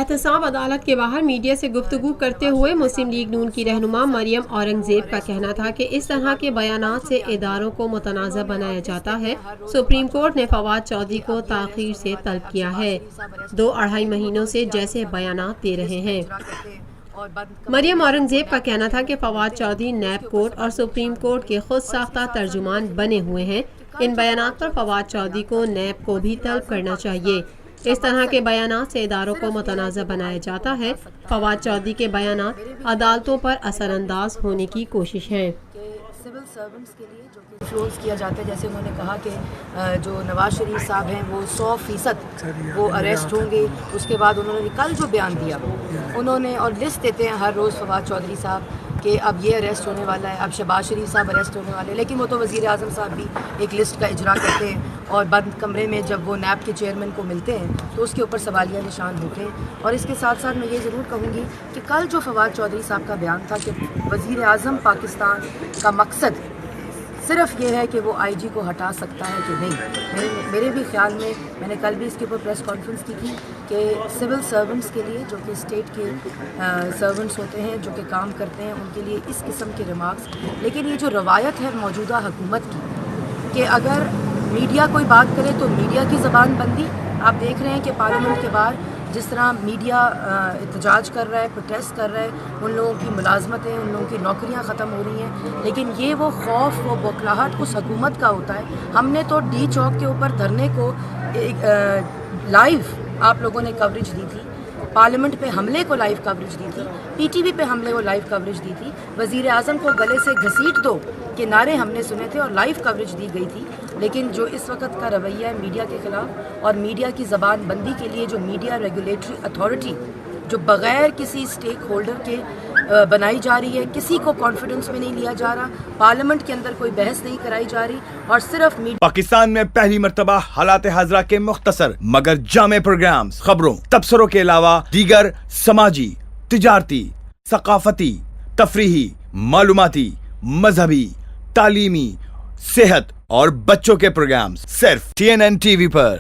एहतसाब अदालत के बाहर मीडिया से गुफ्तगू करते हुए मुस्लिम लीग नून की रहनुमा मरियम औरंगजेब का कहना था कि इस तरह के बयानात से इदारों को मुतनाज़ा बनाया जाता है। सुप्रीम कोर्ट ने फवाद चौधरी को ताख़ीर से तलब किया है। 2-2.5 महीनों से जैसे बयानात दे रहे हैं। मरियम औरंगजेब का कहना था कि फवाद चौधरी नैब कोर्ट और सुप्रीम कोर्ट के खुद साख्ता तर्जुमान बने हुए हैं। इन बयानात पर फवाद चौधरी को नैब को भी तलब करना चाहिए। इस तरह के बयानात से इदारों को मुतनाज़ा बनाया जाता है। फवाद चौधरी के बयानात अदालतों पर असरअंदाज होने की कोशिश है। सिविल सर्वेंट्स के लिए जो कि इन्फ्लुएंस किया जाता है, जैसे उन्होंने कहा कि जो नवाज शरीफ साहब हैं वो 100% वो अरेस्ट होंगे। उसके बाद उन्होंने कल जो बयान दिया उन्होंने, और लिस्ट देते हैं हर रोज़ फवाद चौधरी साहब कि अब ये अरेस्ट होने वाला है, अब शहबाज शरीफ साहब अरेस्ट होने वाले हैं, लेकिन वो तो वज़ीर आज़म साहब भी एक लिस्ट का इजरा करते हैं और बंद कमरे में जब वो नैब के चेयरमैन को मिलते हैं तो उसके ऊपर सवालिया निशान होते हैं। और इसके साथ साथ मैं ये ज़रूर कहूँगी कि कल जो फवाद चौधरी साहब का बयान था कि वज़ीर आज़म पाकिस्तान का मकसद सिर्फ ये है कि वो आईजी को हटा सकता है कि नहीं, मेरे भी ख्याल में, मैंने कल भी इसके ऊपर प्रेस कॉन्फ्रेंस की थी कि सिविल सर्वेंट्स के लिए जो कि स्टेट के सर्वेंट्स होते हैं जो कि काम करते हैं उनके लिए इस किस्म के रिमार्क्स, लेकिन ये जो रवायत है मौजूदा हुकूमत की कि अगर मीडिया कोई बात करे तो मीडिया की ज़बान बंदी, आप देख रहे हैं कि पार्लियामेंट के बाहर जिस तरह मीडिया एहतजाज कर रहा है, प्रोटेस्ट कर रहा है, उन लोगों की मुलाजमतें, उन लोगों की नौकरियां ख़त्म हो रही हैं, लेकिन ये वो खौफ, वो बौखलाहट उस हुकूमत का होता है। हमने तो डी चौक के ऊपर धरने को लाइव आप लोगों ने कवरेज दी थी, पार्लियामेंट पे हमले को लाइव कवरेज दी थी, पीटीवी पे हमले को लाइव कवरेज दी थी, वज़ीर आज़म को गले से घसीट दो के नारे हमने सुने थे और लाइव कवरेज दी गई थी। लेकिन जो इस वक्त का रवैया है मीडिया के ख़िलाफ़ और मीडिया की ज़बान बंदी के लिए जो मीडिया रेगुलेटरी अथॉरिटी जो बग़ैर किसी स्टेक होल्डर के बनाई जा रही है, किसी को कॉन्फिडेंस में नहीं लिया जा रहा, पार्लियामेंट के अंदर कोई बहस नहीं कराई जा रही और सिर्फ पाकिस्तान में पहली मर्तबा हालात हाज़रा के मुख्तसर मगर जामे प्रोग्राम्स, खबरों, तबसरों के अलावा दीगर समाजी, तिजारती, सकाफती, तफरीही, मालूमाती, मजहबी, तालीमी, सेहत और बच्चों के प्रोग्राम्स सिर्फ TNN TV पर।